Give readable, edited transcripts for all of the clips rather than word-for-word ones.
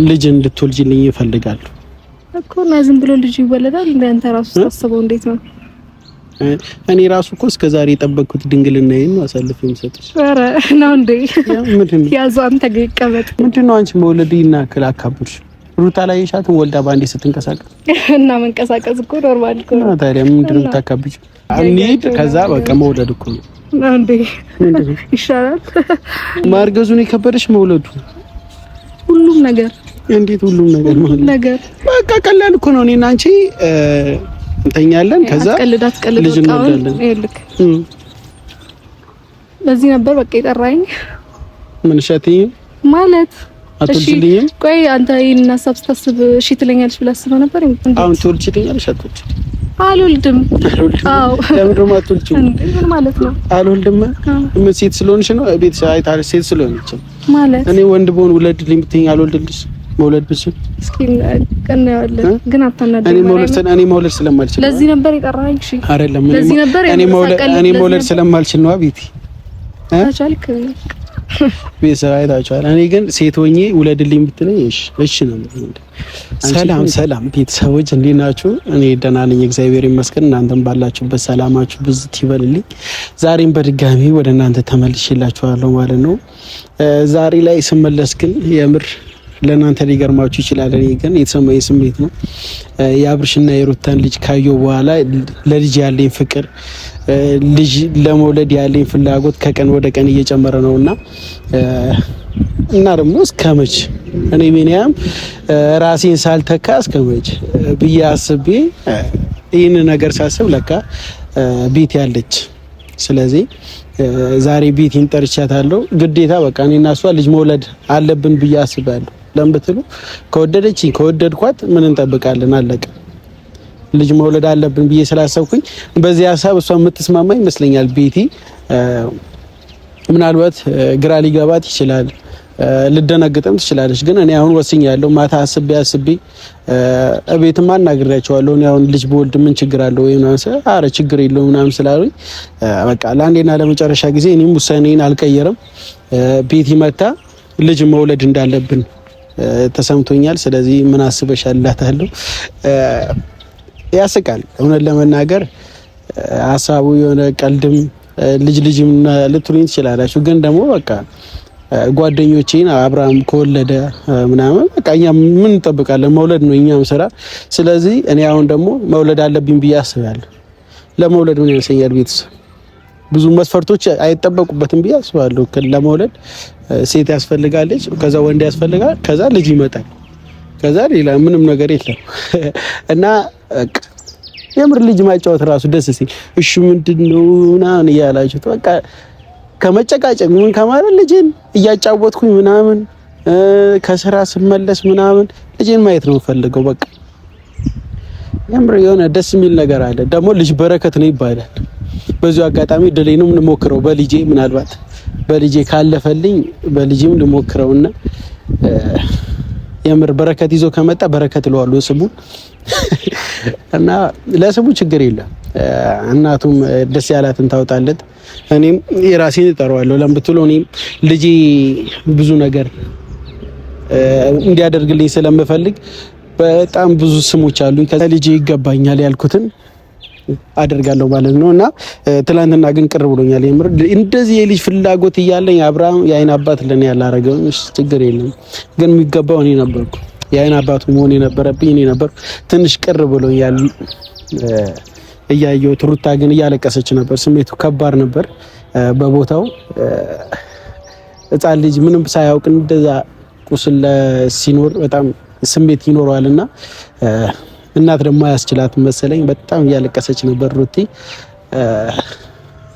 ልጅ እንድትወልጂልኝ ይፈልጋሉ እኮ ነው። ዝም ብሎ ልጅ ይወለዳል እንዴ? አንተ ራሱ ታስበው እንዴት ነው? እኔ ራሱ እኮ እስከ ዛሬ የጠበቅኩት ድንግልናዬን አሳልፌ የምሰጥሽ። ኧረ ነው እንዴ? ምንድነው ያዙ አንተ ገቀበጥ። ምንድነው አንቺ መውለድ ይናክል አካብርሽ? ሩታ ላይ ሻትን ወልዳ ባንዴ ስትንቀሳቀስ እና መንቀሳቀስ እኮ ኖርማል እኮ ነው። ታዲያ ምንድነው የምታካብጂው? እንሂድ ከዛ በቃ መውለድ እኮ ነው እንዴ? ይሻላል። ማርገዙን የከበደሽ መውለዱ ሁሉም ነገር እንዴት ሁሉም ነገር ማለት ነገር በቃ ቀላል እኮ ነው። እኔና አንቺ እንተኛለን ከዛ ልጅ እንወልዳለን። ይልክ ለዚህ ነበር በቃ የጠራኝ። ምን ሸትኝ ማለት አትልኝም? ቆይ አንተ ይሄን ሀሳብ ስታስብ እሺ ትለኛለሽ ብለህ አስበህ ነበር? አሁን ትወልጂልኛለሽ? አልወልድም። አዎ ለምን ደግሞ አትወልጂም? ምን ማለት ነው? አልወልድም። ምን ሴት ስለሆንሽ ነው? ቤት አይታል ሴት ስለሆንሽ ማለት እኔ ወንድ ብሆን ውለድልኝ ብትይኝ አልወልድልሽ መውለድ ብችል እስኪ ቀናያለህ ግን አታናደኝ። እኔ መውለድ ስለማልችል ለዚህ ነበር የጠራኸኝ? እሺ አይደለም እኔ መውለድ ስለማልችል ነው። ቤቲ ታቻልክ ቤተሰብ አይታችኋል። እኔ ግን ሴት ሆኜ ውለድልኝ ብትለኝ እሺ ነው። ሰላም ቤተሰቦች እንዴት ናችሁ? እኔ ደህና ነኝ እግዚአብሔር ይመስገን። እናንተም ባላችሁበት ሰላማችሁ ብዝት ይበልልኝ። ዛሬም በድጋሚ ወደ እናንተ ተመልሼላችኋለሁ ማለት ነው። ዛሬ ላይ ስመለስ ግን የምር ለናንተ ሊገርማችሁ ይችላል። እኔ ግን የተሰማኝ ስሜት ነው። የአብርሽና የሩታን ልጅ ካየው በኋላ ለልጅ ያለኝ ፍቅር፣ ልጅ ለመውለድ ያለኝ ፍላጎት ከቀን ወደ ቀን እየጨመረ ነውና እና ደግሞ እስከመች እኔ ቢኒያም ራሴን ሳልተካ እስከመች ብዬ አስቤ ይህን ነገር ሳስብ ለካ ቤት ያለች። ስለዚህ ዛሬ ቤቴን ጠርቻታለሁ። ግዴታ በቃ እኔና እሷ ልጅ መውለድ አለብን ብዬ አስባለሁ። ለምን ብትሉ ከወደደችኝ ከወደድኳት ምን እንጠብቃለን? አለቀ። ልጅ መውለድ አለብን ብዬ ስላሰብኩኝ በዚህ ሀሳብ እሷ የምትስማማ ይመስለኛል። ቤቲ ምናልባት ግራ ሊገባት ይችላል፣ ልደነግጥም ትችላለች። ግን እኔ አሁን ወስኛለሁ። ማታ አስቤ እቤትም አናግሬያቸዋለሁ። እኔ አሁን ልጅ በወልድ ምን ችግር አለው ወይ ምናምን ስለ አረ ችግር የለውም ምናምን ስላሉኝ በቃ ለአንዴና ለመጨረሻ ጊዜ እኔም ውሳኔን አልቀየርም። ቤቲ መታ ልጅ መውለድ እንዳለብን ተሰምቶኛል። ስለዚህ ምን አስበሻል እላታለሁ። ያስቃል እውነት ለመናገር ሀሳቡ የሆነ ቀልድም ልጅም ልትሉኝ ትችላላችሁ። ግን ደግሞ በቃ ጓደኞቼን አብርሃም ከወለደ ምናምን በቃ እኛ ምን እንጠብቃለን? መውለድ ነው እኛም ስራ። ስለዚህ እኔ አሁን ደግሞ መውለድ አለብኝ ብዬ አስባለሁ። ለመውለድ ምን ያንሰኛል? ቤተሰብ ብዙ መስፈርቶች አይጠበቁበትም ብዬ አስባለሁ። ለመውለድ ሴት ያስፈልጋለች፣ ከዛ ወንድ ያስፈልጋል፣ ከዛ ልጅ ይመጣል፣ ከዛ ሌላ ምንም ነገር የለም እና የምር ልጅ ማጫወት ራሱ ደስ ሲል እሺ ምንድነው ምናምን እያላችሁ በቃ ከመጨቃጨቅ ምን ከማለት ልጅን እያጫወትኩኝ ምናምን ከስራ ስመለስ ምናምን ልጅን ማየት ነው ፈልገው። በቃ የምር የሆነ ደስ የሚል ነገር አለ። ደግሞ ልጅ በረከት ነው ይባላል። በዚሁ አጋጣሚ ድሌንም ልሞክረው በልጄ ምናልባት በልጄ ካለፈልኝ በልጄም ልሞክረውና የምር በረከት ይዞ ከመጣ በረከት እለዋለሁ ስሙ እና ለስሙ ችግር የለም። እናቱም ደስ ያላትን ታውጣለት፣ እኔም የራሴን እጠራዋለሁ። ለምን ብትሉ እኔም ልጄ ብዙ ነገር እንዲያደርግልኝ ስለምፈልግ በጣም ብዙ ስሞች አሉኝ። ከልጄ ይገባኛል ያልኩትን አደርጋለሁ ማለት ነው። እና ትላንትና ግን ቅር ብሎኛል የምር። እንደዚህ የልጅ ፍላጎት እያለኝ አብርሃም የአይን አባት ለኔ ያላረገው ችግር የለም፣ ግን የሚገባው እኔ ነበርኩ። የአይን አባቱ መሆን የነበረብኝ እኔ ነበር። ትንሽ ቅር ብሎኛል እያየሁት። ሩታ ግን እያለቀሰች ነበር። ስሜቱ ከባድ ነበር በቦታው። ሕፃን ልጅ ምንም ሳያውቅ እንደዛ ቁስል ሲኖር በጣም ስሜት ይኖረዋልና እናት ደግሞ አያስችላትም መሰለኝ። በጣም እያለቀሰች ነበር ሩቲ።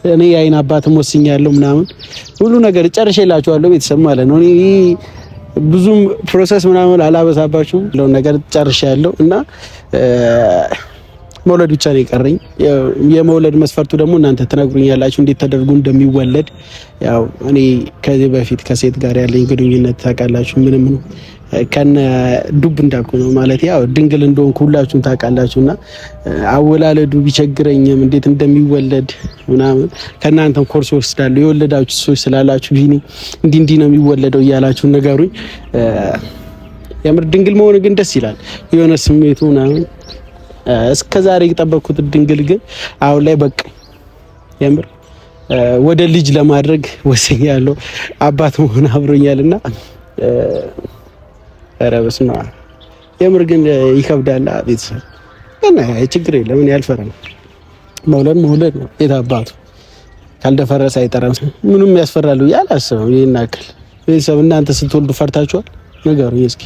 እኔ የአይን አባትም ወስኛለሁ ምናምን ሁሉ ነገር ጨርሼላችኋለሁ ቤተሰብ ማለት ነው። እኔ ብዙም ፕሮሰስ ምናምን አላበዛባችሁም። ለውን ነገር ጨርሻለሁ እና መውለድ ብቻ ነው የቀረኝ። የመውለድ መስፈርቱ ደግሞ እናንተ ትነግሩኛላችሁ እንዴት ተደርጎ እንደሚወለድ። ያው እኔ ከዚህ በፊት ከሴት ጋር ያለኝ ግንኙነት ታውቃላችሁ፣ ምንም ከነ ዱብ እንዳልኩ ነው ማለት ያው ድንግል እንደሆንኩ ሁላችሁም ታውቃላችሁና አወላለዱ ቢቸግረኝም እንዴት እንደሚወለድ ምናምን ከእናንተም ኮርስ ወስዳለሁ። የወለዳችሁ ሰዎች ስላላችሁ ቢኒ እንዲህ ነው የሚወለደው እያላችሁ ነገሩኝ። የምር ድንግል መሆን ግን ደስ ይላል። የሆነ ስሜቱ ምናምን እስከዛሬ የጠበቅኩት ድንግል ግን አሁን ላይ በቃ የምር ወደ ልጅ ለማድረግ ወስኛለሁ። አባት መሆን አብሮኛልና ኧረ በስመ አብ የምር ግን ይከብዳል። ቤተሰብ እና ችግር የለም እኔ አልፈራም። መውለድ ነው የታባቱ ካልደፈረሰ አይጠራም። ምንም ያስፈራሉ ያላሰበው ይሄን አክል ቤተሰብ እናንተ ስትወልዱ ፈርታችኋል? ንገሩኝ እስኪ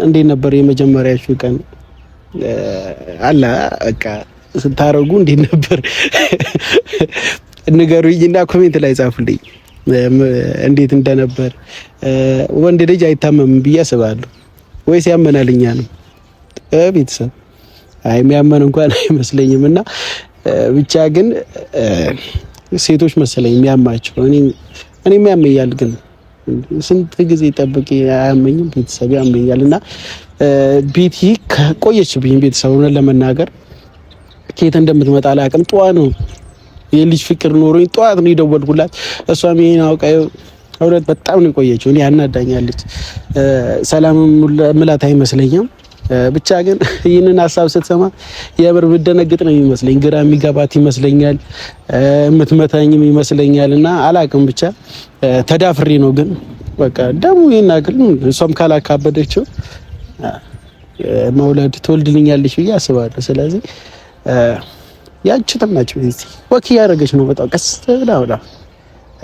እንዴት ነበር የመጀመሪያችሁ ቀን? አላ በቃ ስታረጉ እንዴት ነበር? ንገሩኝና ኮሜንት ላይ ጻፉልኝ እንዴት እንደነበር። ወንድ ልጅ አይታመምም ብዬ አስባለሁ ወይስ ያመናልኛ ነው? ቤተሰብ አይ የሚያመን እንኳን አይመስለኝም። እና ብቻ ግን ሴቶች መሰለኝ የሚያማቸው። እኔ ያመኛል ግን ስንት ጊዜ ጠብቄ አያመኝም። ቤተሰብ ያመኛል። እና ቤቲ ከቆየችብኝ ቤተሰቡን ለመናገር ከየት እንደምትመጣ አላውቅም። ጠዋት ነው የልጅ ፍቅር ኖሮኝ ጠዋት ነው የደወልኩላት። እሷም ይሄን አውቃ እውነት በጣም ነው የቆየችው። እኔ ያናዳኛለች። ሰላም ምላት አይመስለኝም። ብቻ ግን ይህንን ሀሳብ ስትሰማ የምር ብደነግጥ ነው የሚመስለኝ። ግራ የሚገባት ይመስለኛል። የምትመታኝም ይመስለኛል። እና አላውቅም ብቻ ተዳፍሬ ነው። ግን በቃ ደግሞ ይናገር እሷም ካላካበደችው መውለድ ትወልድልኛለች ብዬ አስባለሁ። ስለዚህ ያቺ ተናጭ እዚህ ወክ ያደረገች ነው በጣም ቀስ ብላ ብላ።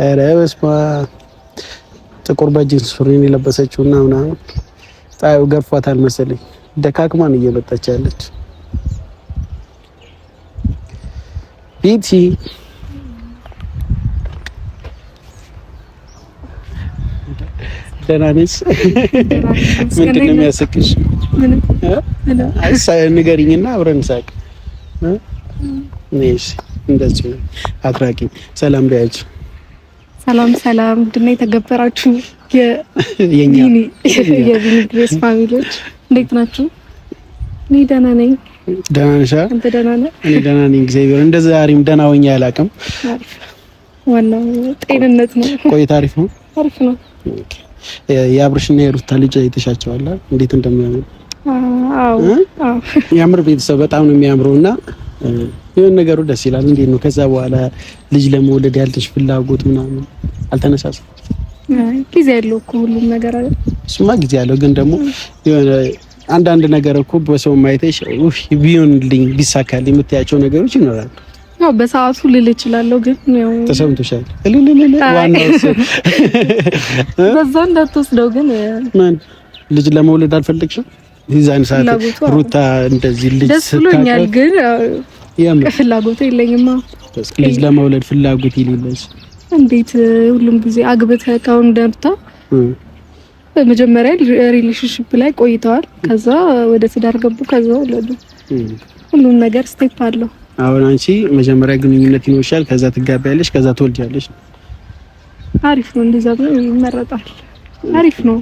ኧረ በስመ አብ ጥቁር በጂንስ ሱሪን የለበሰችውና ምናምን ጣዩ ገርፏታል መሰለኝ። ደካክማን እየመጣች ያለች ቤቲ ደህና ነሽ? ምንድን ነው የሚያስቅሽ? ንገሪኝና አብረን ሳቅ። ነሽ እንደዚህ አትራቂ። ሰላም ቢያችሁ። ሰላም ድና የተገበራችሁ የኛ የቪኒ ግሬስ ፋሚሊዎች እንዴት ናችሁ? እኔ ደህና ነኝ። ደህና ነሽ? አንተ ደህና ነህ? እኔ ደህና ነኝ እግዚአብሔር። እንደዛ ዛሬም ደህና ሆኜ አላውቅም። ዋናው ጤንነት ነው። ቆይታ አሪፍ ነው? አሪፍ ነው። የአብርሽና የሩታ ልጅ አይተሻቸዋል እንዴት እንደሚያምሩ? አዎ የምር ቤተሰብ በጣም ነው የሚያምረውና የሆነ ነገሩ ደስ ይላል። እንዴት ነው ከዛ በኋላ ልጅ ለመውለድ ያልተሽ ፍላጎት ምናምን አልተነሳሳም? ጊዜ ያለው እኮ ሁሉም ነገር አለ። እሱማ ጊዜ ያለው ግን ደግሞ የሆነ አንዳንድ ነገር እኮ በሰው ማይተሽ ቢሆንልኝ ቢሳካልኝ የምትያቸው ነገሮች ይኖራሉ። ያው በሰዓቱ ልል እችላለሁ ግን ያው ተሰምቶሻል። ዋናው በዛ እንዳትወስደው ግን ማን ልጅ ለመውለድ አልፈለግሽም? ይዛን ሰዓት ሩታ እንደዚህ ልጅ ደስ ብሎኛል ግን ፍላጎት የለኝማ። ልጅ ለመውለድ ፍላጎት የሌለሽ እንዴት ሁሉም ጊዜ አግብተህ ካሁን ደርታ በመጀመሪያ ሪሌሽንሺፕ ላይ ቆይተዋል። ከዛ ወደ ትዳር ገቡ። ከዛ ወለዱ። ሁሉም ነገር ስቴፕ አለው። አሁን አንቺ መጀመሪያ ግንኙነት ይኖርሻል፣ ከዛ ትጋባያለሽ፣ ከዛ ትወልጃለሽ። አሪፍ ነው። እንደዛ ነው ይመረጣል። አሪፍ ነው።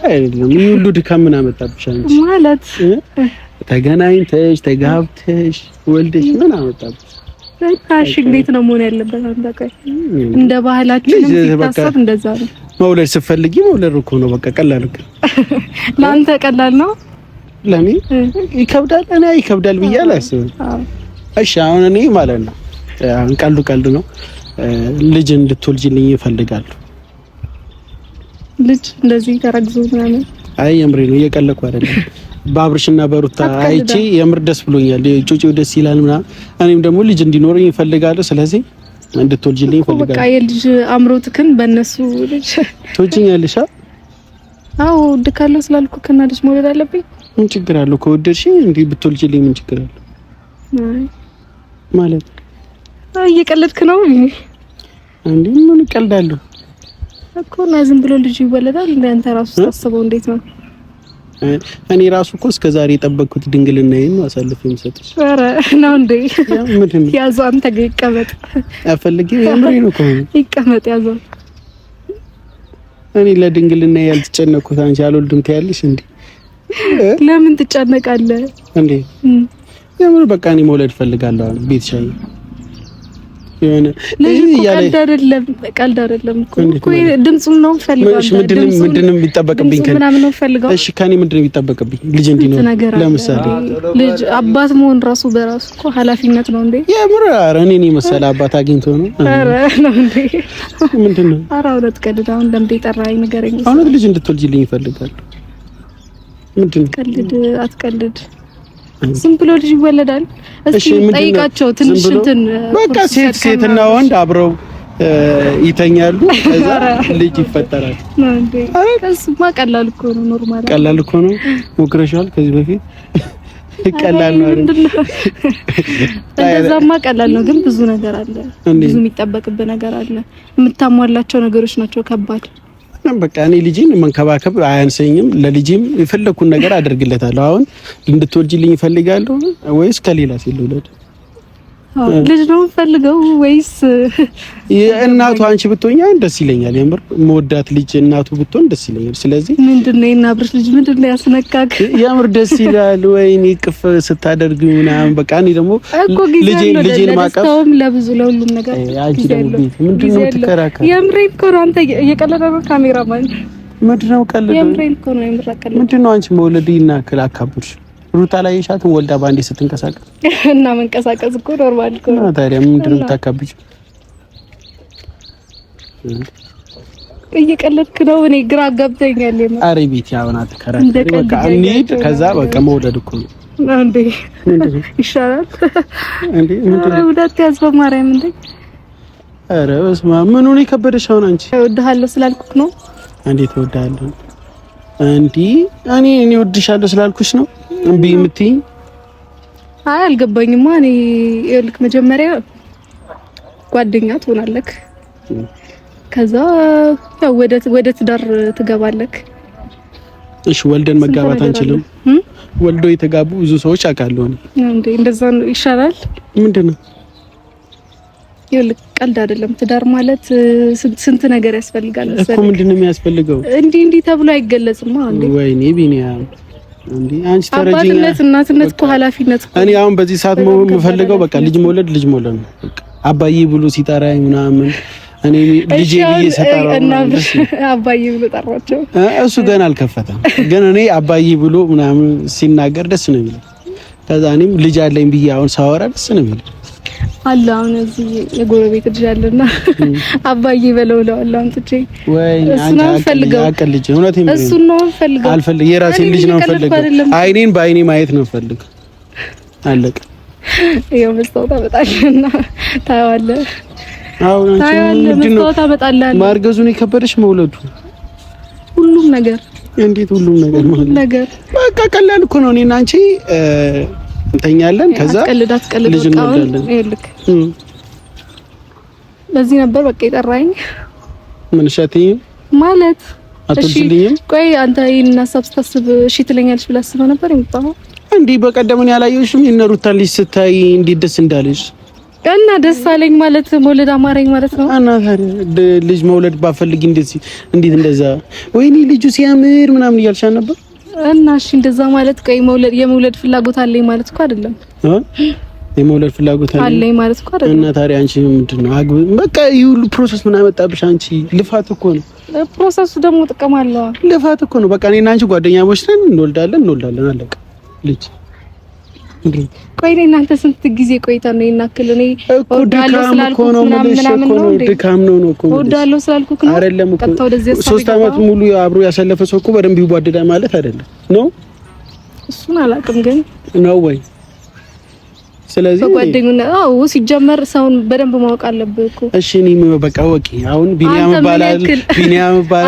አይደለም ምን ሁሉ ድካም ምን አመጣብሽ አንቺ? ማለት ተገናኝተሽ ተጋብተሽ ወልደሽ ምን አመጣብሽ? ታሽ እንዴት ነው መሆን ያለበት? አንተ ቀይ እንደ ባህላችንም ሲታሰብ እንደዛ ነው። መውለድ ስትፈልጊ መውለድ እኮ ነው በቃ ቀላል እኮ። ለአንተ ቀላል ነው፣ ለኔ ይከብዳል። እኔ ይከብዳል ብዬ አላስብም። እሺ አሁን እኔ ማለት ነው ቀልዱ ነው ልጅ እንድትወልጂልኝ እፈልጋለሁ። ልጅ እንደዚህ ተረግዞ ምናምን? አይ የምሬ ነው እየቀለኩ አይደለም። በአብርሽና በሩታ አይቺ የምር ደስ ብሎኛል። ጩጪው ደስ ይላል ምናምን። እኔም ደግሞ ልጅ እንዲኖረኝ እፈልጋለሁ። ስለዚህ እንድትወልጂልኝ እፈልጋለሁ። በቃ የልጅ አምሮትክን በእነሱ ልጅ ትወጂኛለሽ? አዎ ወድካለሁ ስላልኩ ከና ልጅ መውለድ አለብኝ። ምን ችግር አለው? ከወደድሽኝ እንዴ ብትወልጂልኝ ምን ችግር አለው? ማለት እየቀለድክ ነው እንዴ? ምን እቀልዳለሁ እኮ ነው። ዝም ብሎ ልጅ ይወለዳል እንዴ? አንተ ራሱ ታስበው እንዴት ነው? እኔ ራሱ እኮ እስከዛሬ የጠበቅኩት ድንግልናዬን ነው አሳልፌ የምሰጥሽ። ኧረ ነው እንዴ? ምንድን ነው ያዘው? አንተ ጋር ይቀመጥ አፈልጊው። የምሬ ነው እኮ ይቀመጥ ያዘው። እኔ ለድንግልና ያልተጨነቅኩት አንቺ አልወልድም ትያለሽ እንዴ? ለምን ትጨነቃለህ እንዴ? የምር በቃ እኔ መውለድ ፈልጋለሁ። ቤት ሻይ የሆነ ቀልድ አይደለም እኮ ድምጹን ነው ፈልጋለሁ። ምንድነው የሚጠበቅብኝ? እሺ ከኔ ምንድነው የሚጠበቅብኝ? ልጅ እንዲኖር ለምሳሌ ልጅ አባት መሆን ራሱ በራሱ እኮ ኃላፊነት ነው እንዴ? የምር ኧረ እኔ መሰለ አባት አግኝቶ ነው። ኧረ ነው እንዴ? ምንድነው? ኧረ እውነት ቀልድ። አሁን ለምዴ ጠራኸኝ ንገረኝ። አሁን ልጅ እንድትወልጂልኝ ይፈልጋል። ምንድነው? ቀልድ አትቀልድ። ዝም ብሎ ልጅ ይወለዳል? እስኪ ጠይቃቸው ትንሽ እንትን በቃ ሴትና ወንድ አብረው ይተኛሉ፣ ከዛ ልጅ ይፈጠራል። እሱማ ቀላል እኮ ነው። ኖርማል ቀላል እኮ ነው። ሞክረሻል ከዚህ በፊት? ቀላል ነው አይደል? እንደዛማ ቀላል ነው፣ ግን ብዙ ነገር አለ። ብዙ የሚጠበቅብህ ነገር አለ። የምታሟላቸው ነገሮች ናቸው ከባድ። በቃ እኔ ልጅን መንከባከብ አያንሰኝም። ለልጅም የፈለኩን ነገር አደርግለታለሁ። አሁን እንድትወልጂልኝ እፈልጋለሁ ወይስ ከሌላ ሴት ልውለድ? ልጅ ነው ፈልገው ወይስ እናቱ? አንቺ ብትሆኛ ደስ ይለኛል። የምር መወዳት ልጅ እናቱ ብትሆን ደስ ይለኛል። ስለዚህ ምንድነው የናብርሽ ልጅ ምንድነው ያስነካክ? የምር ደስ ይላል። ወይኔ ቅፍ ስታደርግ ምናምን በቃ እኔ ደግሞ ልጅን ማቀፍ ለብዙ ለሁሉም ነገር አንቺ ደግሞ ምንድነው ትከራከር? የምሬን እኮ ነው። አንተ እየቀለደ ነው ካሜራማን። ምንድነው ቀለደ? የምሬን እኮ ነው። የምራቀለ ምንድነው አንቺ መውለድ ይናክል አካብርሽ? ሩታ ላይ የሻትን ወልዳ ባንዴ ስትንቀሳቀስ እና መንቀሳቀስ እኮ ኖርማል እኮ ነው። ታዲያ ምንድነው የምታካብጪ? እየቀለድክ ነው። እኔ ግራ ገብቶኛል። አሬ ቤት ያውና ተከራከረ። በቃ እንሂድ። ከዛ በቃ መውለድ እኮ ነው እንዴ? ይሻላል እንዴ? ምንድነው ወዳት ያዝበ ማርያም እንዴ? አረ በስመ አብ ምን ሆነ የከበደሽ? አሁን አንቺ እወድሃለሁ ስላልኩክ ነው። እንዴት እወድሃለሁ? እኔ እወድሻለሁ ስላልኩሽ ነው እምቢ የምትይኝ? አይ አልገባኝማ። እኔ ይልክ መጀመሪያ ጓደኛ ትሆናለህ፣ ከዛ ያው ወደ ትዳር ትገባለህ። እሺ ወልደን መጋባት አንችልም? ወልዶ የተጋቡ ብዙ ሰዎች አውቃለሁ እንዴ። እንደዛ ነው ይሻላል። ምንድነው? ይልክ ቀልድ አይደለም። ትዳር ማለት ስንት ነገር ያስፈልጋል እኮ። ምንድነው የሚያስፈልገው? እንዲህ ተብሎ አይገለጽማ እንዴ። ወይኔ ቢኒያም እንዴ አንቺ ተረጂኛ። አባትነት እናትነት እኮ ኃላፊነት እኮ። እኔ አሁን በዚህ ሰዓት የምፈልገው በቃ ልጅ መውለድ ነው። በቃ አባዬ ብሎ ሲጠራኝ ምናምን እኔ ልጄ ብዬ ሰጣራው አባዬ ብሎ ጠራቸው። እሱ ገና አልከፈተም፣ ግን እኔ አባዬ ብሎ ምናምን ሲናገር ደስ ነው የሚለው። ከዛ እኔም ልጅ አለኝ ብዬ አሁን ሳወራ ደስ ነው የሚለው አለ። አሁን እዚህ የጎረቤት ልጅ አለና አባዬ በለው ለዋለው አንጥቼ ወይ አንተ ፈልገው አቀልጅ እውነቴን ነው። እሱ ነው ፈልገው አልፈልግ የራሴን ልጅ ነው ፈልገው። አይኔን በአይኔ ማየት ነው ፈልግ። አለቀ። ይኸው መስታወት አመጣለና ታያለህ። አሁን አንቺ መስታወት አመጣለህ። ማርገዙን የከበደሽ መውለዱ ሁሉም ነገር። እንዴት ሁሉም ነገር ማለት ነገር በቃ ቀላል እኮ ነው። እኔና አንቺ እንተኛለን፣ ከዛ ልጅ እንወልዳለን። በዚህ ነበር በቃ የጠራኝ። ምን ሸትኝ ማለት አትልኝም? ቆይ አንተ ይሄን ሀሳብ ስታስብ እሺ ትለኛለች ብለህ አስበህ ነበር የመጣው እንዴ? በቀደም እኔ ያላየሁሽም የነሩታ ልጅ ስታይ እንዴት ደስ እንዳለሽ እና ደስ አለኝ ማለት መውለድ አማረኝ ማለት ነው። እና ታዲያ ልጅ መውለድ ባፈልግ እንዴት እንደዛ ወይኔ ልጁ ሲያምር ምናምን እያልሽ ነበር። እና እሺ እንደዛ ማለት ቆይ የመውለድ ፍላጎት አለኝ ማለት እኮ አይደለም። የመውለድ ፍላጎት አለኝ ማለት እኮ አይደለም። እና ታዲያ አንቺ ምንድነው በቃ ይሄ ሁሉ ፕሮሰስ ምን አመጣብሽ? አንቺ ልፋት እኮ ነው። ፕሮሰሱ ደግሞ ጥቅም አለው። ልፋት እኮ ነው። በቃ እኔና አንቺ ጓደኛሞች ነን፣ እንወልዳለን አለቀ። ልጅ ቆይ እናንተ ስንት ጊዜ ቆይታ ነው ይናክል? እኔ ወዳለው ስላልኩ ምናምን ነው ድካም ነው እኮ ወዳለው ስላልኩ ነው አይደለም እኮ 3 አመት ሙሉ አብሮ ያሳለፈ ሰው እኮ በደንብ ይዋደዳል ማለት አይደለም ነው። እሱን አላውቅም ግን ነው ወይ? ስለዚህ በጓደኝነት ሲጀመር ሰውን በደንብ ማወቅ አለብህ እኮ። እሺ እኔ በቃ ወቂ አሁን ቢኒያም ይባላል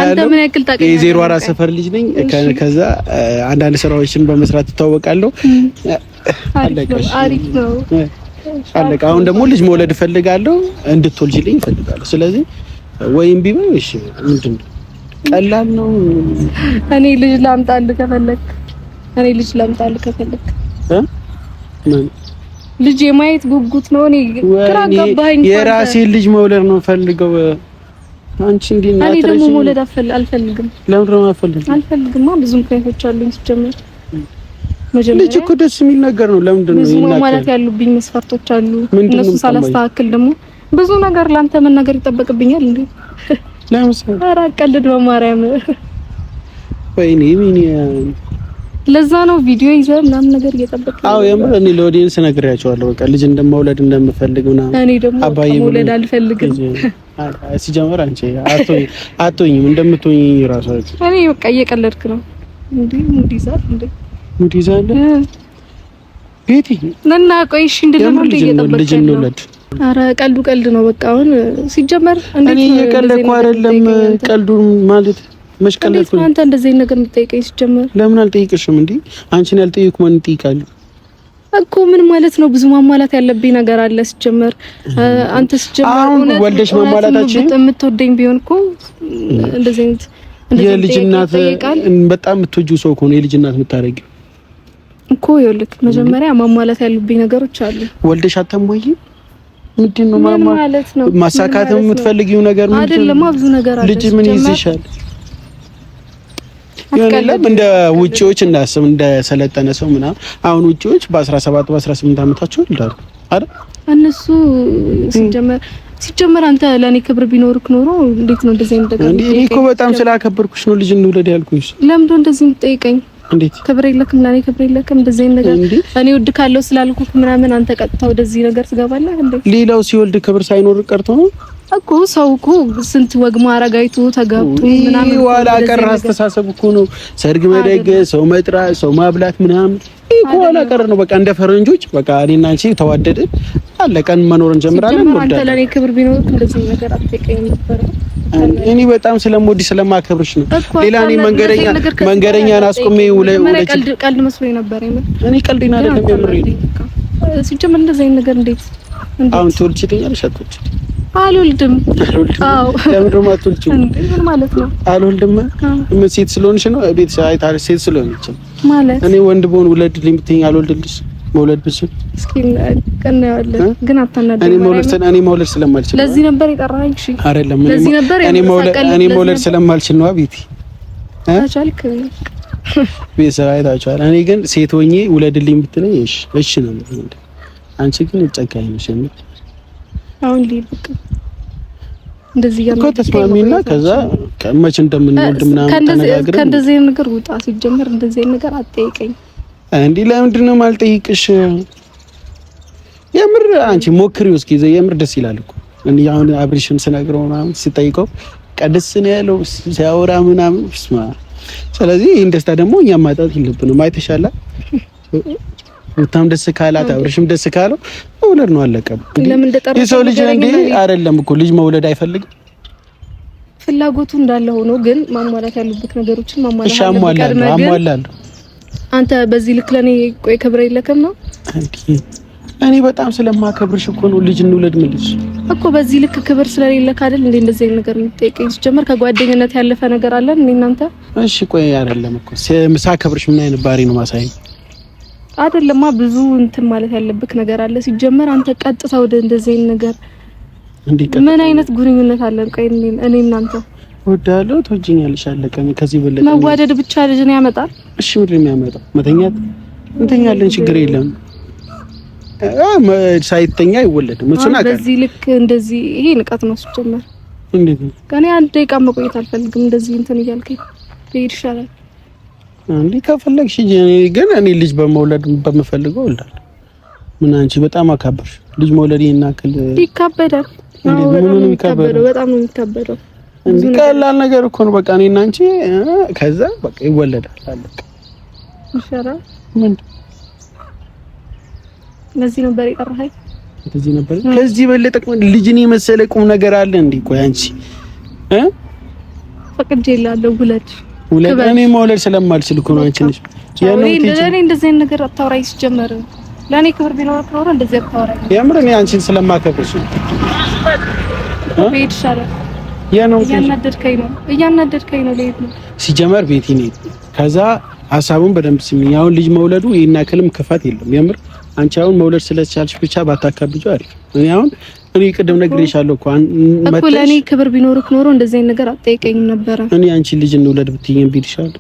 አንተ ምን ያክል ታውቃለህ? የዜሮ አራት ሰፈር ልጅ ነኝ። ከዛ አንዳንድ ስራዎችን በመስራት ተታወቃለሁ። አሪፍ ነው። አለቀ። አሁን ደግሞ ልጅ መውለድ እፈልጋለሁ፣ እንድትወልጂልኝ እፈልጋለሁ። ስለዚህ ወይም ቢበል እሺ ምንድነው ቀላል ነው። እኔ ልጅ ላምጣልህ ከፈለክ ልጅ የማየት ጉጉት ነው። እኔ ግራ ገባኝ። የራሴን ልጅ መውለድ ነው ፈልገው። አንቺ እንዴት ነው? እኔ ደግሞ መውለድ አልፈልግም። ለምን ነው አልፈልግም? አልፈልግማ ብዙ ምክንያቶች አሉኝ። ሲጀመር ልጅ እኮ ደስ የሚል ነገር ነው። ለምንድን ነው ብዙ ማለት ያሉብኝ መስፈርቶች አሉ። እነሱ ሳላስተካክል ደግሞ ብዙ ነገር ላንተ መናገር ይጠበቅብኛል እንዴ? ለምሳሌ ኧረ ቀልድ በማርያም ወይኔ ምን ለዛ ነው ቪዲዮ ይዘህ ምናምን ነገር እየጠበቅክ? አዎ የምር እኔ ለኦዲየንስ ነግሬያቸዋለሁ። በቃ ልጅ እንደማውለድ እንደምፈልግ ምናምን። እኔ ደግሞ መውለድ አልፈልግም። ሲጀመር አንቺ አትሆኝም እንደምትሆኝ እራሳችሁ። እኔ በቃ እየቀለድክ ነው እንዴ? ሙድ ይዛል እንዴ? ሙድ ይዛል ቤቲ ነና ቆይ እሺ፣ እንደዚህ ነው እየጠበቅክ ልጅ እንውለድ። ኧረ ቀልዱ ቀልድ ነው በቃ። አሁን ሲጀመር እንዴት እኔ እየቀለድኩ አይደለም። ቀልዱ ማለት መሽቀለድኩ ነው። አንተ እንደዚህ ነገር የምትጠይቀኝ ሲጀመር ለምን አልጠይቅሽም እንዴ? አንቺን ያልጠየቅኩ ማን ይጠይቃል እኮ? ምን ማለት ነው? ብዙ ማሟላት ያለብኝ ነገር አለ ሲጀመር። አንተ ሲጀመር አሁን ወልደሽ ማሟላታችን የምትወደኝ ቢሆን እኮ እንደዚህ አይነት የልጅ እናት በጣም የምትወጂው ሰው ከሆነ የልጅ እናት የምታረጊው እኮ ይኸውልህ፣ መጀመሪያ ማሟላት ያሉብኝ ነገሮች አሉ። ወልደሽ አታሟይ ምንድን ነው ማለት ነው? ማሳካት የምትፈልጊው ነገር ምንድን ነው? አይደለም ብዙ ነገር አለ። ልጅ ምን ይዝሻል? የለም እንደ ውጪዎች እናስብ፣ እንደ ሰለጠነ ሰው ምናምን። አሁን ውጪዎች በ17 በ18 አመታቸው ይልዳሉ አይደል? እነሱ ሲጀመር አንተ ለኔ ክብር ቢኖርክ ኖሮ እንዴት ነው እንደዚህ እንደገና? እኔ እኮ በጣም ስላከበርኩሽ ነው ልጅ እንውለድ ያልኩሽ። ለምን እንደዚህ የምትጠይቀኝ? እንዴት ክብር የለክም ለኔ ክብር የለክም? እንደዚህ ነገር እኔ ወድ ካለው ስላልኩክ ምናምን አንተ ቀጥታ ወደዚህ ነገር ትገባለህ እንዴ? ሌላው ሲወልድ ክብር ሳይኖር ቀርቶ ነው እኮ። ሰው እኮ ስንት ወግ ማዕረግ አይቶ ተጋብቶ ምናምን ዋላ ቀር አስተሳሰብ እኮ ነው። ሰርግ መደገስ፣ ሰው መጥራት፣ ሰው ማብላት ምናምን እኮ ዋላ ቀር ነው። በቃ እንደ ፈረንጆች በቃ እኔና አንቺ ተዋደድን አለቀን መኖር እንጀምራለን። አንተ ለኔ ክብር ቢኖር እንደዚህ ነገር አትጠይቀኝ ነበር። እኔ በጣም ስለምወድ ስለማከብርሽ ነው። ሌላ እኔ መንገረኛን አስቆሜ ቀልድ መስሎኝ ነበር። እኔ ቀልዴን አይደለም የምሬን። ሲጀመር እንደዚህ ነገር እንዴት አሁን ትወልጂልኛለሽ? አትወልጂ? አልወልድም። አዎ ለምን ደሞ አትወልጂም? ምን ማለት ነው? አልወልድም። ምን ሴት ስለሆንሽ ነው? ቤት አይታል ሴት ስለሆንሽ ማለት እኔ ወንድ ብሆን ውለድልኝ ብትይኝ አልወልድልሽ። መውለድ ብችል እስኪ ቀናያለህ ግን አታናደኝ። እኔ መውለድ ስለማልችል ለዚህ ነበር የጠራኸኝ? እሺ አይደለም እኔ መውለድ ስለማልችል ነው። ቤቲ አቻልክ ቤተሰብ አይታችኋል። እኔ ግን ሴት ሆኜ ውለድልኝ ብትለኝ እሺ ነው የምልህ። አንቺ ግን ጨካኝ ነሽ። አሁን ሊብቅ እንደዚህ ያለው እኮ ተስማሚና ከዛ ከመቼ እንደምንወልድ ምናምን ተነጋግረን ከእንደዚህ ነገር ውጣ። ሲጀመር እንደዚህ ነገር አትጠይቀኝ። እንዴ ለምንድን ነው የማልጠይቅሽ? የምር አንቺ ሞክሪው እስኪ። የምር ደስ ይላል እኮ እኔ አሁን አብሪሽን ስነግረው ምናምን ሲጠይቀው ቀደስ ነው ያለው ሲያወራ ምናምን ስማ። ስለዚህ ይሄን ደስታ ደግሞ እኛ ማጣት የለብንም። አይተሻላ በጣም ደስ ካላት አብሪሽም ደስ ካለው መውለድ ነው አለቀ። የሰው ልጅ እንዴ አይደለም እኮ ልጅ መውለድ አይፈልግም። ፍላጎቱ እንዳለ ሆኖ ግን ማሟላት ያሉበት ነገሮችን ማሟላት አሟላለሁ። አንተ በዚህ ልክ ለኔ ቆይ ክብር የለክም ነው እንዴ? እኔ በጣም ስለማከብርሽ እኮ ነው ልጅ እንውለድ ምልሽ እኮ። በዚህ ልክ ክብር ስለሌለክ አይደል እንዴ እንደዚህ አይነት ነገር የምትጠይቀኝ? ሲጀመር ከጓደኝነት ያለፈ ነገር አለን እኔ እናንተ። እሺ ቆይ አይደለም እኮ ሳከብርሽ ምን አይነት ባህሪ ነው ማሳይ? አይደለማ ብዙ እንትን ማለት ያለብክ ነገር አለ። ሲጀመር አንተ ቀጥታ ወደ እንደዚህ አይነት ነገር ምን አይነት ግንኙነት አለን? ቆይ እኔ እናንተ ወዳለው ትወጂኛለሽ አለቀ። ከዚህ በለጠ መዋደድ ብቻ ልጅን ያመጣል? እሺ ምንድን ነው የሚያመጣው? እንተኛለን ችግር የለም። ሳይተኛ አይወለድም። እሱን አውቃለሁ። በዚህ ልክ እንደዚህ ይሄ ንቀት ነው ሲጀመር። እንዴት ነው? ከኔ አንድ ደቂቃ መቆየት አልፈልግም። እንደዚህ እንትን እያልከኝ ልሄድ ይሻላል። አንዴ ከፈለግሽ ግን እኔ ልጅ በመውለድ በመፈልገው እወልዳለሁ። ምን አንቺ በጣም አካበርሽ። ልጅ መውለድ ይናክል ይካበዳል። ምኑን ይካበዳል? በጣም ነው የሚካበደው። እንዴ ቀላል ነገር እኮ ነው። በቃ እኔና አንቺ ከዛ በቃ ይወለዳል አለቀ። ይሻላል። ምን ለዚህ ነበር የጠራኸኝ? ለዚህ ነበር። ከዚህ በለጠ ልጅን የመሰለ ቁም ነገር አለ እንዴ? ቆይ አንቺ ፈቅጄልሃለሁ ውለድ። እኔ መውለድ ስለማልችል እኮ ነው። አንቺ ነሽ ለኔ እንደዚህ አይነት ነገር አታውራኝ። ሲጀመር ለኔ ክብር ቢኖር ኖሮ እንደዚህ አታውራኝ። የምር እኔ አንቺን ስለማከብርሽ ነው። ቤት ይሻላል። እያናደድከኝ ነው። ለየት ነው ሲጀመር ቤቲ ነኝ። ከዛ ሀሳቡን በደንብ ስሚኝ። አሁን ልጅ መውለዱ ይናከልም ክፋት የለም። የምር አንቺ አሁን መውለድ ስለቻልሽ ብቻ ባታካብጂው አይደል? እኔ ቅድም ነግሬሻለሁ እኮ ለኔ ክብር ቢኖርክ ኖሮ እንደዚህ አይነት ነገር አትጠይቀኝም ነበረ። እኔ አንቺ ልጅ እንውለድ ብትይኝ ቢልሻል።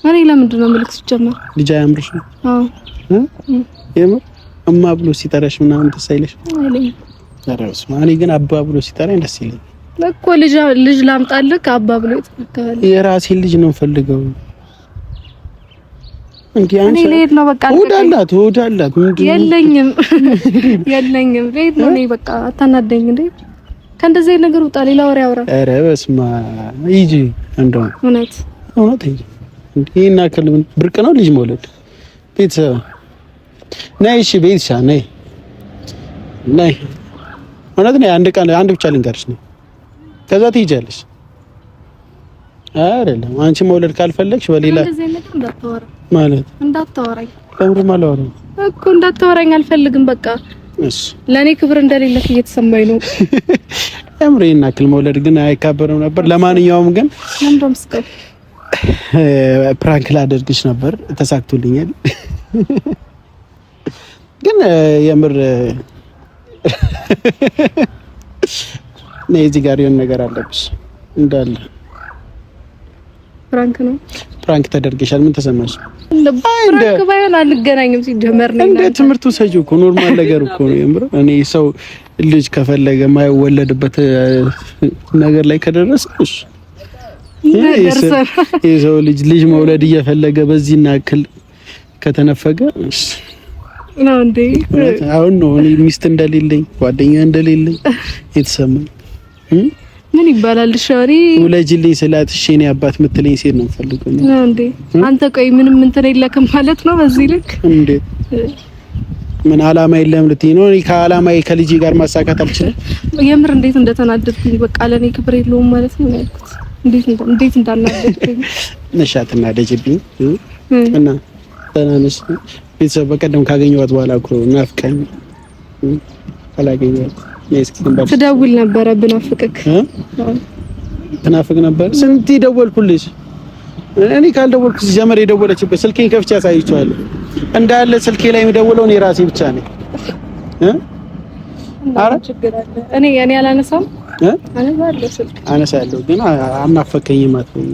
እኔ ለምንድን ነው ምልክት ሲጀመር ልጅ አያምርሽም? አዎ የምር እማ ብሎ ሲጠራሽ ምናምን ደስ አይለሽም? አረስ ማን ግን አባ ብሎ ሲጠራኝ ደስ ይለኝ እኮ ልጅ ላምጣልህ አባ ብሎ ይጠራል። የራሴን ልጅ ነው ፈልገው እንዴ አንቺ ለየት ነው በቃ ወዳላት የለኝም ለየት ነው እኔ በቃ አታናደኝ እንዴ ከእንደዚህ ነገር ውጣ ሌላ ወሬ አውራ። ኧረ በስማ ይጂ እንደው እውነት ይጂ እንዴ እናከል ብርቅ ነው ልጅ መውለድ ቤተሰብ ነይ እሺ ቤተሰብ ነይ እውነት ነው አንድ ብቻ ልንገርሽ ነው ከዛ ትይጃለሽ አይደለም አንቺ መውለድ ካልፈለግሽ በሌላ ማለት እንዳታወራኝ እኮ እንዳታወራኝ አልፈልግም በቃ እሺ ለኔ ክብር እንደሌለክ እየተሰማኝ ነው አምሬና ክል መውለድ ግን አይካበርም ነበር ለማንኛውም ግን እንደምስከው ፕራንክ ላደርግሽ ነበር ተሳክቶልኛል ግን የምር ነይ እዚህ ጋር የሆነ ነገር አለብሽ እንዳለ ፕራንክ ተደርገሻል ምን ተሰማሽ ፕራንክ ባይሆን አንገናኝም ሲጀመር ነው እንዴ ትምህርቱ ሰጂው እኮ ኖርማል ነገር እኮ ነው የምር እኔ ሰው ልጅ ከፈለገ ማይወለድበት ነገር ላይ ከደረሰሽ የሰው ልጅ መውለድ እየፈለገ በዚህና አክል ከተነፈገ ነው እንዴ አሁን ነው እኔ ሚስት እንደሌለኝ ጓደኛ እንደሌለኝ የተሰማኝ ምን ይባላል ሻሪ ወለጅልኝ ስላት እሺ እኔ አባት ምትለኝ ሴት ነው ፈልገው ነው እንዴ አንተ ቆይ ምንም እንትን የለክም ማለት ነው በዚህ ልክ እንዴ ምን አላማ የለም ልትይ ነው እኔ ከአላማዬ ከልጄ ጋር ማሳካት አልችልም የምር እንዴት እንደተናደድኩኝ በቃ ለኔ ክብር የለውም ማለት ነው ያልኩት እንዴት እንዳናደድኩኝ ነሻትና ደጅብኝ እና ተናነሽ ቤተሰብ በቀደም ካገኘኋት በኋላ እኮ ናፍቀኝ ካላገኘኋት ትደውል ነበረ ብናፍቅክ ትናፍቅ ነበር ስንት ደወልኩልሽ እኔ ካልደወልኩ ጀመር የደወለችበት ስልኬን ከፍቼ አሳይቻለሁ እንዳለ ስልኬ ላይ የሚደውለው እኔ ራሴ ብቻ ነኝ አረ እኔ አላነሳም አነሳለሁ ግን አናፈቀኝም አትበኝ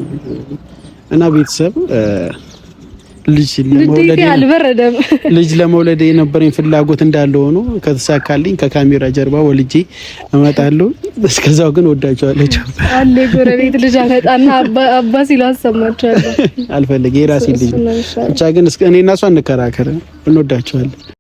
እና ቤተሰብ ልጅ ለመውለድ የነበረኝ ፍላጎት እንዳለ ሆኖ ከተሳካልኝ ከካሜራ ጀርባ ወልጄ እመጣለሁ። እስከዛው ግን ወዳቸዋለሁ። አለ ጎረቤት ልጅ አመጣና አባ ሲሉ አሰማቸዋለሁ። አልፈልግም የራሴ ልጅ ብቻ ግን እኔ እና እሷ እንከራከር እንወዳቸዋለን።